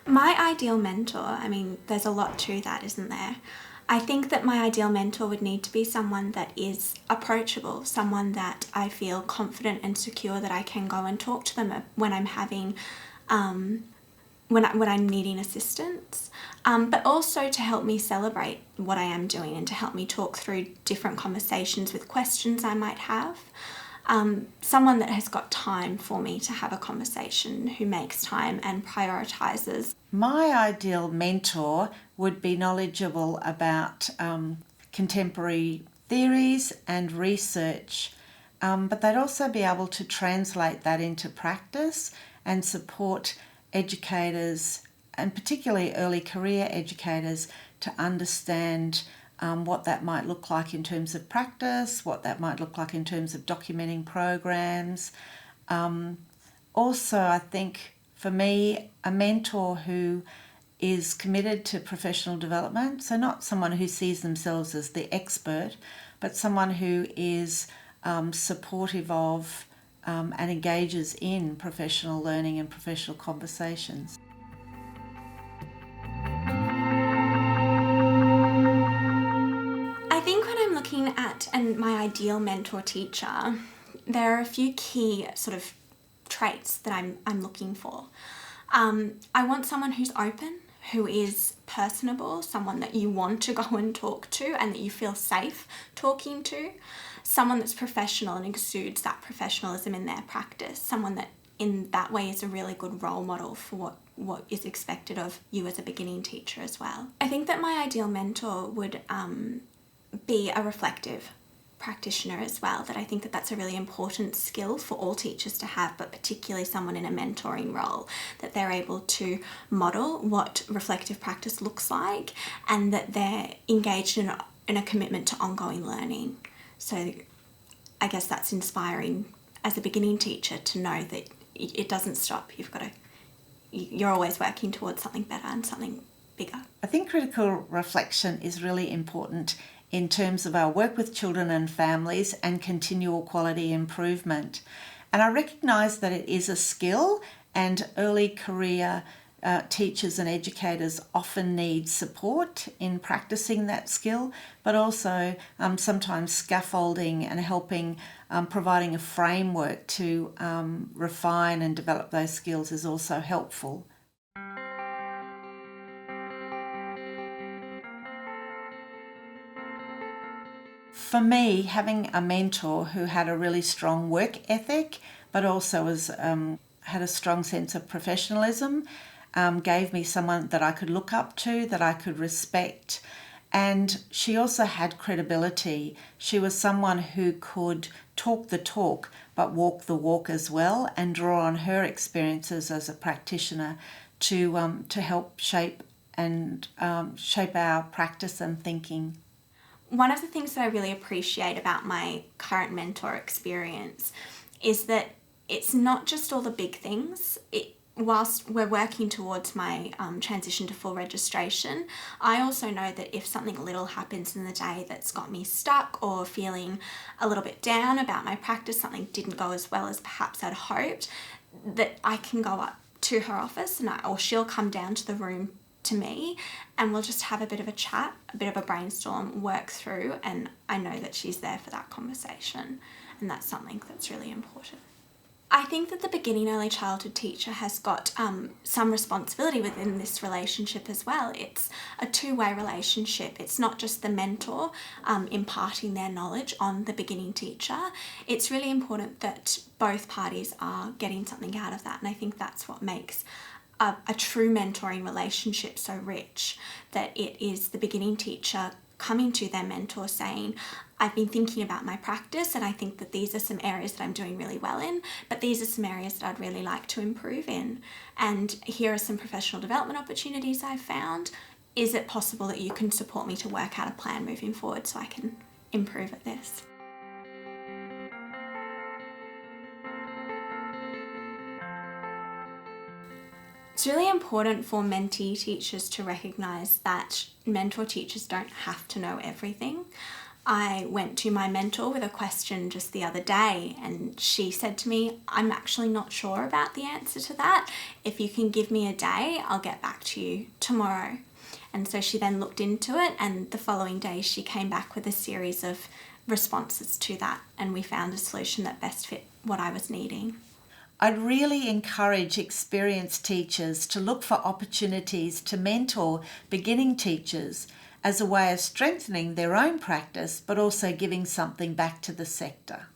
My ideal mentor, I mean, there's a lot to that, isn't there? I think that my ideal mentor would need to be someone that is approachable, someone that I feel confident and secure that I can go and talk to them when I'm having, when I'm needing assistance, but also to help me celebrate what I am doing and to help me talk through different conversations with questions I might have. Someone that has got time for me to have a conversation, who makes time and prioritises. My ideal mentor would be knowledgeable about contemporary theories and research, but they'd also be able to translate that into practice and support educators, and particularly early career educators, to understand what that might look like in terms of practice, what that might look like in terms of documenting programs. Also, I think for me, a mentor who is committed to professional development, so not someone who sees themselves as the expert, but someone who is supportive of and engages in professional learning and professional conversations. I think when I'm looking at my ideal mentor teacher, there are a few key sort of traits that I'm looking for. I want someone who's open, who is personable, someone that you want to go and talk to and that you feel safe talking to, someone that's professional and exudes that professionalism in their practice, someone that in that way is a really good role model for what is expected of you as a beginning teacher as well. I think that my ideal mentor would be a reflective practitioner as well, that I think that that's a really important skill for all teachers to have, but particularly someone in a mentoring role, that they're able to model what reflective practice looks like and that they're engaged in a commitment to ongoing learning. So I guess that's inspiring as a beginning teacher to know that it doesn't stop. You're always working towards something better and something bigger. I think critical reflection is really important in terms of our work with children and families and continual quality improvement. And I recognise that it is a skill, and early career teachers and educators often need support in practicing that skill, but also sometimes scaffolding and helping, providing a framework to refine and develop those skills is also helpful. For me, having a mentor who had a really strong work ethic, but also had a strong sense of professionalism, gave me someone that I could look up to, that I could respect. And she also had credibility. She was someone who could talk the talk, but walk the walk as well, and draw on her experiences as a practitioner to help shape our practice and thinking. One of the things that I really appreciate about my current mentor experience is that it's not just all the big things. Whilst we're working towards my transition to full registration, I also know that if something little happens in the day that's got me stuck or feeling a little bit down about my practice, something didn't go as well as perhaps I'd hoped, that I can go up to her office or she'll come down to the room to me and we'll just have a bit of a chat, a bit of a brainstorm, work through, and I know that she's there for that conversation, and that's something that's really important. I think that the beginning early childhood teacher has got some responsibility within this relationship as well. It's a two-way relationship. It's not just the mentor imparting their knowledge on the beginning teacher. It's really important that both parties are getting something out of that, and I think that's what makes a true mentoring relationship so rich, that it is the beginning teacher coming to their mentor saying, I've been thinking about my practice and I think that these are some areas that I'm doing really well in, but these are some areas that I'd really like to improve in. And here are some professional development opportunities I've found. Is it possible that you can support me to work out a plan moving forward so I can improve at this? It's really important for mentee teachers to recognise that mentor teachers don't have to know everything. I went to my mentor with a question just the other day, and she said to me, I'm actually not sure about the answer to that. If you can give me a day, I'll get back to you tomorrow. And so she then looked into it, and the following day she came back with a series of responses to that, and we found a solution that best fit what I was needing. I'd really encourage experienced teachers to look for opportunities to mentor beginning teachers as a way of strengthening their own practice, but also giving something back to the sector.